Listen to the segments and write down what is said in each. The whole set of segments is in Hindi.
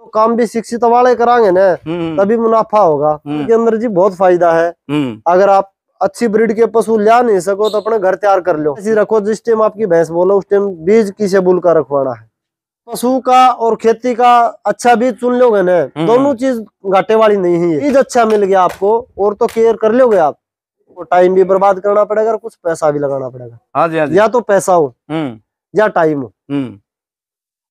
तो काम भी शिक्षित वाले कराएंगे ना, तभी मुनाफा होगा। इसके अंदर जी बहुत फायदा है। अगर आप अच्छी ब्रीड के पशु ला नहीं सको तो अपने घर तैयार कर लो, ऐसी रखो जिस टाइम आपकी भैंस बोलो उस टाइम बीज किसे बुल का रखवाना है। पशु का और खेती का अच्छा बीज चुन लोगे ना, दोनों चीज घाटे वाली नहीं है। बीज अच्छा मिल गया आपको और तो केयर कर लोगे आप, तो टाइम भी बर्बाद करना पड़ेगा और कुछ पैसा भी लगाना पड़ेगा। हाँ जी, हाँ जी। या तो पैसा हो या टाइम हो।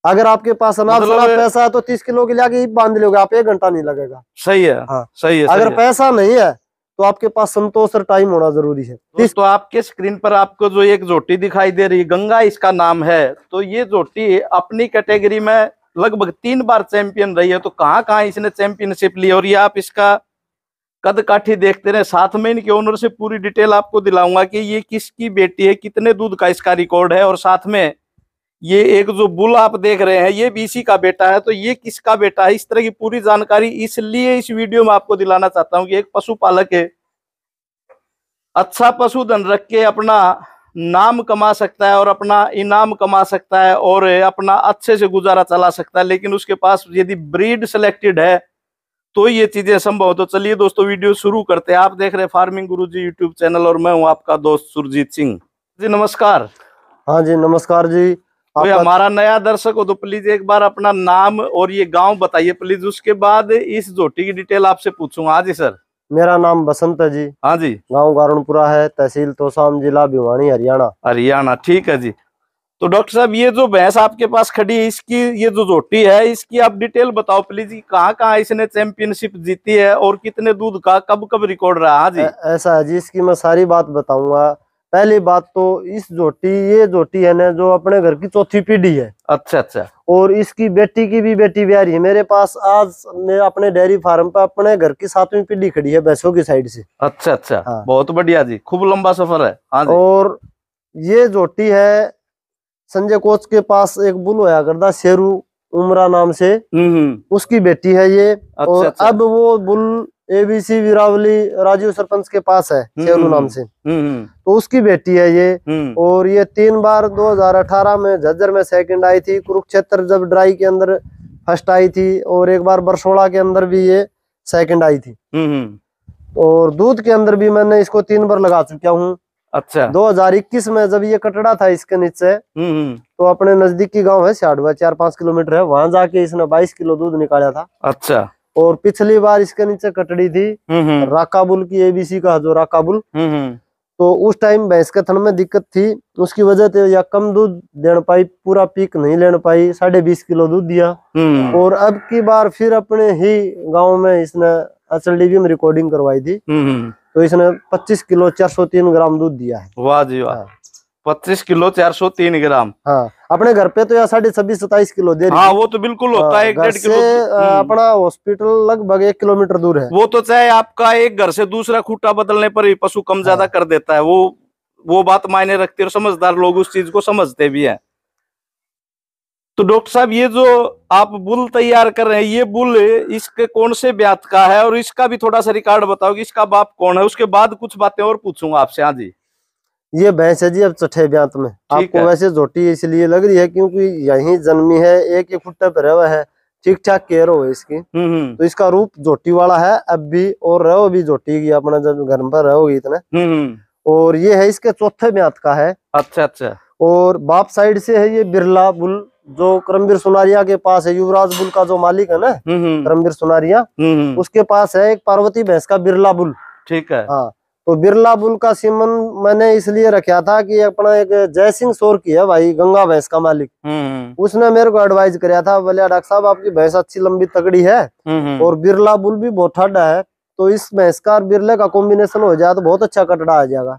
अगर आपके पास अनाज पैसा है तो 30 किलो के लाके बांध लोगे आप, 1 घंटा नहीं लगेगा। सही है। हाँ सही है। अगर पैसा नहीं है तो आपके पास संतोष और टाइम होना जरूरी है। तो आपके स्क्रीन पर आपको जो एक जोटी दिखाई दे रही है, गंगा इसका नाम है, तो ये जोटी अपनी कैटेगरी में लगभग 3 बार चैंपियन रही है। तो कहाँ कहाँ इसने चैंपियनशिप ली, और ये आप इसका कद काठी देखते रहे। साथ में इनके ओनर से पूरी डिटेल आपको दिलाऊंगा कि ये किसकी बेटी है, कितने दूध का इसका रिकॉर्ड है, और साथ में ये एक जो बुल आप देख रहे हैं ये बीसी का बेटा है, तो ये किसका बेटा है, इस तरह की पूरी जानकारी इसलिए इस वीडियो में आपको दिलाना चाहता हूं कि एक पशुपालक है, अच्छा पशुधन रख के अपना नाम कमा सकता है और अपना इनाम कमा सकता है और अपना अच्छे से गुजारा चला सकता है, लेकिन उसके पास यदि ब्रीड सिलेक्टेड है तो ये चीजें संभव। तो चलिए दोस्तों वीडियो शुरू करते हैं। आप देख रहे हैं फार्मिंग गुरुजी यूट्यूब चैनल और मैं हूं आपका दोस्त सुरजीत सिंह जी। नमस्कार। हाँ जी नमस्कार जी। कोई हमारा नया दर्शक हो तो प्लीज एक बार अपना नाम और ये गांव बताइए प्लीज, उसके बाद इस जोटी की डिटेल आपसे पूछूंगा। हाँ जी सर। मेरा नाम बसंत है जी। हाँ जी। गांव गारणपुरा है, तहसील तोसाम, जिला भिवानी, हरियाणा। हरियाणा, ठीक है जी। तो डॉक्टर साहब ये जो भैंस आपके पास खड़ी है, इसकी ये जो जोटी है इसकी आप डिटेल बताओ प्लीज, कहाँ कहाँ इसने चैंपियनशिप जीती है और कितने दूध का कब कब रिकॉर्ड रहा। हाँ जी। ऐसा है जी, इसकी मैं सारी बात बताऊंगा। पहली बात तो ये जोटी है ना जो अपने घर की चौथी पीढ़ी है। अच्छा अच्छा। और इसकी बेटी की भी बेटी ब्यारी है मेरे पास। आज मैं अपने डेयरी फार्म पे अपने घर की 7वीं पीढ़ी खड़ी है भैंसों की साइड से। अच्छा अच्छा। हाँ। बहुत बढ़िया जी, खूब लंबा सफर है। हाँ जी। और ये जोटी है संजय कोच के पास एक बुल होया करता शेरू उमरा नाम से, उसकी बेटी है ये। अच्छा, और अच्छा। अब वो बुल एबीसी वीरावली राजीव सरपंच के पास है शेरू नाम से, तो उसकी बेटी है ये। और ये 3 बार 2018 में झज्जर में सेकंड आई थी, कुरुक्षेत्र जब ड्राई के अंदर फर्स्ट आई थी, और एक बार बरसोड़ा के अंदर भी ये सेकंड आई थी। और दूध के अंदर भी मैंने इसको 3 बार लगा चुका हूँ। अच्छा। 2021 में जब ये कटड़ा था इसके नीचे, तो अपने नजदीकी गांव है सियाडवा, 4-5 किलोमीटर है, वहां जाके इसने 22 किलो दूध निकाला था। अच्छा। और पिछली बार इसके नीचे कटड़ी थी राकाबुल की, एबीसी का जो राकाबुल, तो उस टाइम भैंस के थन में दिक्कत थी, उसकी वजह से या कम दूध देने पाई, पूरा पीक नहीं लेने पाई, 20.5 किलो दूध दिया। और अब की बार फिर अपने ही गाँव में इसने HLDB में रिकॉर्डिंग करवाई थी, तो इसने 25 किलो 403 ग्राम दूध दिया है। वाह जी वाह। हाँ। 25 किलो 403 ग्राम। हाँ। अपने घर पे तो यार 26-27 किलो दे रही। हाँ वो तो बिल्कुल होता है। 1.5 किलो अपना हॉस्पिटल लगभग 1 किलोमीटर दूर है। वो तो चाहे आपका एक घर से दूसरा खूंटा बदलने पर ही पशु कम ज्यादा कर देता है, वो बात मायने रखती है और समझदार लोग उस चीज को समझते भी है। तो डॉक्टर साहब ये जो आप बुल तैयार कर रहे हैं, ये बुल इसके कौन से ब्यात का है, और इसका भी थोड़ा सा रिकॉर्ड बताओ कि इसका बाप कौन है, उसके बाद कुछ बातें और पूछूंगा आपसे। हाँ जी। ये भैंस है जी अब चौथे ब्यात में। आपको वैसे जोटी इसलिए लग रही है क्योंकि यही जन्मी है, एक ही फुट्टे पे रहा है, ठीक ठाक केयर हो इसकी, तो इसका रूप जोटी वाला है अब भी, और रहो भी जोटी की अपना जब घर पर रहोगी इतने। और ये है इसके चौथे ब्यात का है। अच्छा अच्छा। और बाप साइड से है ये बिरला बुल, जो करमवीर सुनारिया के पास है, युवराज बुल का जो मालिक है ना करमवीर सुनारिया, उसके पास है एक पार्वती भैंस का बिरला बुल। ठीक है। हाँ। तो बिरला बुल का सीमन मैंने इसलिए रखा था कि अपना एक जय सिंह सोर की है भाई, गंगा भैंस का मालिक, उसने मेरे को एडवाइस कराया था, बोले डॉक्टर साहब आपकी भैंस अच्छी लंबी तगड़ी है और बिरला बुल भी बहुत ठाडा है, तो इस भैंस का बिरले का कॉम्बिनेशन हो जाए तो बहुत अच्छा कटड़ा आ जाएगा।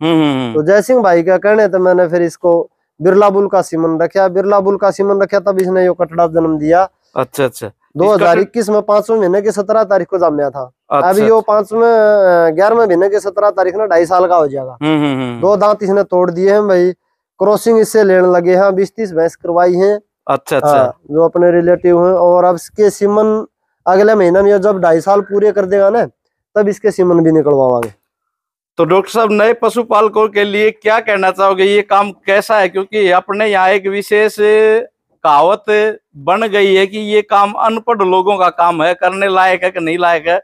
तो जय सिंह भाई का कहने थे मैंने फिर इसको बिरला बुल का सीमन रखा। बिरला बुल का सीमन रखा तब इसने यो कटड़ा जन्म दिया। अच्छा अच्छा। 2021 में 5वें महीने की 17 तारीख को जन्मा था। अच्छा। अभी यो 11वें महीने की 17 तारीख ना 2.5 साल का हो जाएगा। 2 दांत इसने तोड़ दिए हैं भाई, क्रॉसिंग इससे लेने लगे हैं, 20-30 भैंस करवाई है। अच्छा अच्छा। जो अपने रिलेटिव हैं, और अब इसके सीमन अगले महीने में जब 2.5 साल पूरे कर देगा ना तब इसके सीमन भी निकलवाएंगे। तो डॉक्टर साहब नए पशुपालकों के लिए क्या कहना चाहोगे, ये काम कैसा है, क्योंकि अपने यहाँ एक विशेष कहावत बन गई है कि ये काम अनपढ़ लोगों का काम है, करने लायक है कि नहीं लायक है।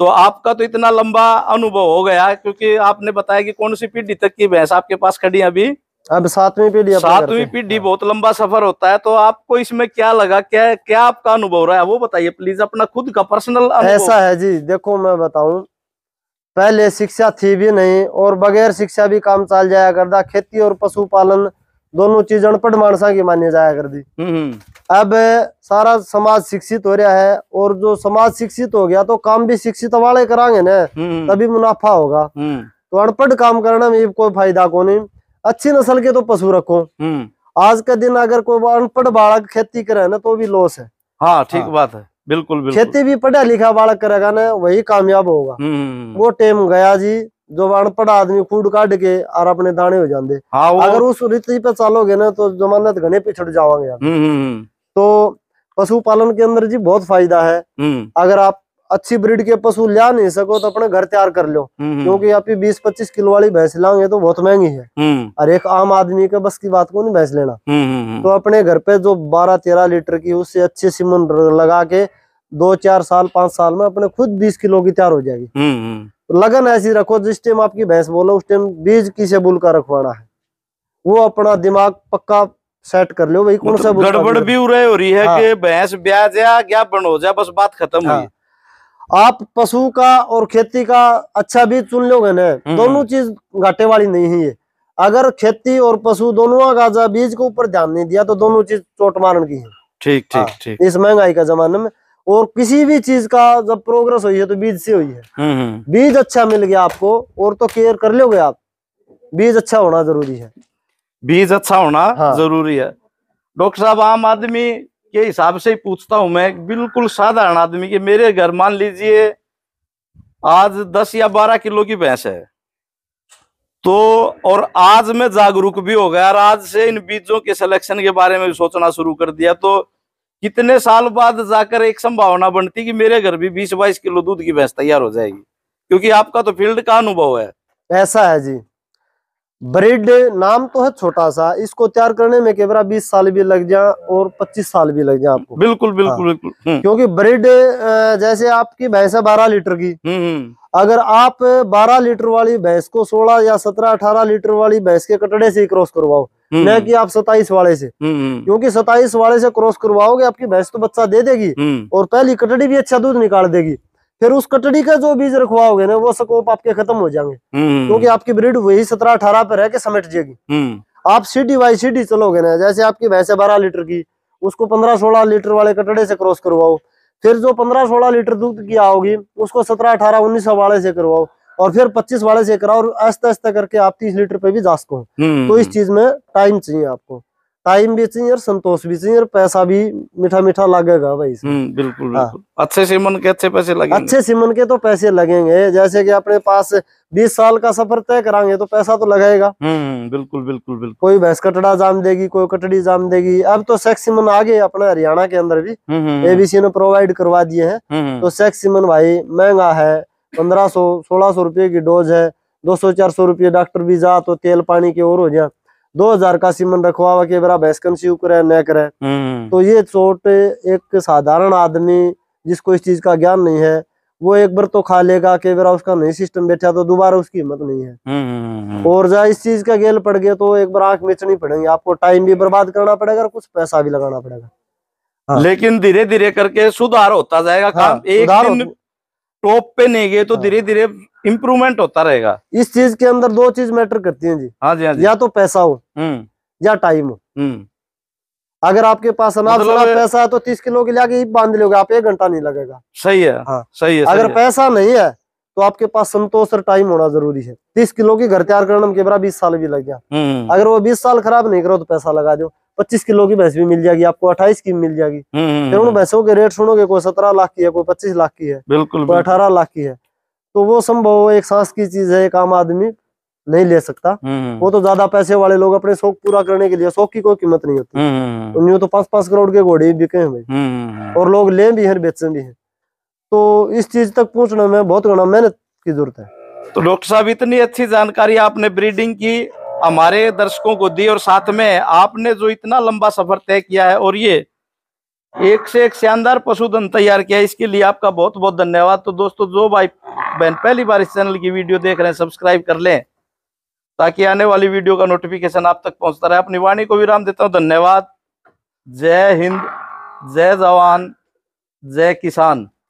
तो आपका तो इतना लंबा अनुभव हो गया, क्योंकि आपने बताया कि कौन सी पीढ़ी तक की भैंस आपके पास खड़ी है अभी? अब 7वीं पीढ़ी। 7वीं पीढ़ी। बहुत लंबा सफर होता है। तो आपको इसमें क्या लगा, क्या क्या आपका अनुभव रहा है वो बताइए प्लीज, अपना खुद का पर्सनल अनुभव। ऐसा है जी, देखो मैं बताऊं, पहले शिक्षा थी भी नहीं और बगैर शिक्षा भी काम चल जाया करता। खेती और पशुपालन दोनों चीज अनपढ़ मानसा की मानी जाया कर दी। अब सारा समाज शिक्षित हो रहा है, और जो समाज शिक्षित हो गया तो काम भी शिक्षित वाले करांगे ना, तभी मुनाफा होगा। तो अनपढ़ काम करने में कोई फायदा को नहीं। अच्छी नस्ल के तो पशु रखो। आज के दिन अगर कोई अनपढ़ बालक खेती करे ना तो भी लॉस है। हाँ ठीक बात है, बिल्कुल बिल्कुल। खेती भी पढ़ा लिखा बालक करेगा ना वही कामयाब होगा। वो टाइम गया जी जो अनपढ़ आदमी कूड़ काट के और अपने दाने हो जाते। हाँ, अगर उस रीति पे चलोगे ना तो जमानत घने पिछड़ जाओगे। तो पशुपालन के अंदर जी बहुत फायदा है। अगर आप अच्छी ब्रीड के पशु ला नहीं सको तो अपने घर तैयार कर लो, क्योंकि आप 20-25 किलो वाली भैंस लाओगे तो बहुत महंगी है, और एक आम आदमी के बस की बात को नहीं भैंस लेना। तो अपने घर पे जो 12-13 लीटर की उससे अच्छे सीमन लगा के 2-4 साल 5 साल में अपने खुद 20 किलो की तैयार हो जाएगी। तो लगन ऐसी रखो, जिस टाइम आपकी भैंस बोलो उस टाइम बीज किसे बुल का रखवाना है, वो अपना दिमाग पक्का सेट कर लो। भाई कौन सा गड़बड़ भी हो रही है कि भैंस ब्याह जा क्या बन हो जाए, बस बात खत्म हुई। आप पशु का और खेती का अच्छा बीज चुन लोगे ना, दोनों चीज घाटे वाली नहीं है। अगर खेती और पशु दोनों का बीज के ऊपर ध्यान नहीं दिया तो दोनों चीज चोट मारने की है। ठीक ठीक ठीक। इस महंगाई का जमाने में, और किसी भी चीज का जब प्रोग्रेस हुई है तो बीज से हुई है। बीज अच्छा मिल गया आपको और तो केयर कर लोगे आप। बीज अच्छा होना जरूरी है। बीज अच्छा होना जरूरी है। डॉक्टर साहब, आम आदमी के हिसाब से ही पूछता हूं मैं, बिल्कुल साधारण आदमी के, मेरे घर मान लीजिए आज 10 या 12 किलो की भैंस है, तो और आज मैं जागरूक भी हो गया और आज से इन बीजों के सिलेक्शन के बारे में भी सोचना शुरू कर दिया, तो कितने साल बाद जाकर एक संभावना बनती कि मेरे घर भी 20-22 किलो दूध की भैंस तैयार हो जाएगी? क्योंकि आपका तो फील्ड का अनुभव है। ऐसा है जी, ब्रीड नाम तो है छोटा सा, इसको तैयार करने में केवल 20 साल भी लग जाए और 25 साल भी लग जाए आपको। बिल्कुल बिल्कुल बिल्कुल। क्योंकि ब्रीड जैसे आपकी भैंस है 12 लीटर की, अगर आप 12 लीटर वाली भैंस को 16 या 17-18 लीटर वाली भैंस के कटड़े से क्रॉस करवाओ, न कि आप 27 वाले से। क्योंकि 27 वाले से क्रॉस करवाओगे आपकी भैंस तो बच्चा दे देगी और पहली कटड़ी भी अच्छा दूध निकाल देगी, फिर उस कटड़ी का जो बीज रखवाओगे ना वो स्कोप आपके खत्म हो जाएंगे, क्योंकि आपकी ब्रीड वही 17-18 पे रह के समेट जाएगी। आप सीडी बाई सीडी चलोगे ना, जैसे आपकी भैंस है 12 लीटर की, उसको 15-16 लीटर वाले कटड़े से क्रॉस करवाओ, फिर जो 15-16 लीटर दूध की आओगी उसको 17-18-19 वाले से करवाओ, और फिर 25 वाले से कराओ, और आस्ते आस्ते करके आप 30 लीटर पे भी जा सको। तो इस चीज में टाइम चाहिए आपको, टाइम भी चाहिए और संतोष भी चाहिए और पैसा भी मीठा मीठा लगेगा भाई। बिल्कुल बिल्कुल। अच्छे सीमन के अच्छे पैसे लगेंगे। अच्छे सीमन के तो पैसे लगेंगे, जैसे कि अपने पास 20 साल का सफर तय कराएंगे तो पैसा तो लगेगा। बिल्कुल बिल्कुल बिल्कुल। कोई भैंस कटड़ा जाम देगी, कोई कटड़ी जाम देगी। अब तो सेक्स सीमन आ गए अपने हरियाणा के अंदर भी, एबीसी ने प्रोवाइड करवा दिए हैं। तो सेक्स सीमन भाई महंगा है, 1500-1600 रुपये की डोज है, 200-400 रुपये डॉक्टर भी जा तो तेल पानी के और हो जाए। 2000 का सीमन रखवा के बरा भैंस कंसीव करे न करे, तो ये चोट एक साधारण आदमी जिसको इस चीज का ज्ञान नहीं है वो एक बार तो खा लेगा, के बरा उसका नहीं सिस्टम बैठा तो दोबारा उसकी हिम्मत नहीं है। और जब इस चीज का गेल पड़ गया तो एक बार आंख बेचनी पड़ेगी, आपको टाइम भी बर्बाद करना पड़ेगा और कुछ पैसा भी लगाना पड़ेगा। लेकिन धीरे धीरे करके सुधार होता जाएगा। काम एक दिन टॉप पे नहीं गए तो धीरे धीरे इम्प्रूवमेंट होता रहेगा। इस चीज के अंदर 2 चीज मैटर करती हैं जी। हाँ जी, हाँ जी। या तो पैसा हो या टाइम हो। अगर आपके पास पैसा है तो 30 किलो के लाके ही बांध लोगे आप, 1 घंटा नहीं लगेगा। सही है। हाँ सही है। अगर पैसा नहीं है तो आपके पास संतोष और टाइम होना जरूरी है। 30 किलो की घर तैयार करने में केवल 20 साल भी लग गया। अगर वो 20 साल खराब नहीं करो तो पैसा लगा दो, 25 किलो की भैंस भी मिल जाएगी आपको, 28 की मिल जाएगी। फिर उन भैंसों के रेट सुनोगे, कोई 17 लाख की है, कोई 25 लाख की है, बिल्कुल कोई 18 लाख की है। तो वो संभव एक सांस की चीज है, एक आम आदमी नहीं ले सकता। वो तो ज्यादा पैसे वाले लोग अपने शौक पूरा करने के लिए, शौक की कोई कीमत नहीं होती। उन्हें तो 5-5 करोड़ के घोड़े बिके हैं भाई, और लोग ले भी हैं बेचे भी हैं। तो इस चीज तक पहुंचने में बहुत घना मेहनत की जरूरत है। तो डॉक्टर साहब, इतनी अच्छी जानकारी आपने ब्रीडिंग की हमारे दर्शकों को दी, और साथ में आपने जो इतना लंबा सफर तय किया है और ये एक से एक शानदार पशुधन तैयार किया है, इसके लिए आपका बहुत बहुत धन्यवाद। तो दोस्तों, जो भाई बहन पहली बार इस चैनल की वीडियो देख रहे हैं, सब्सक्राइब कर लें ताकि आने वाली वीडियो का नोटिफिकेशन आप तक पहुंचता रहे। अपनी वाणी को विराम देता हूं। धन्यवाद। जय हिंद, जय जवान, जय किसान।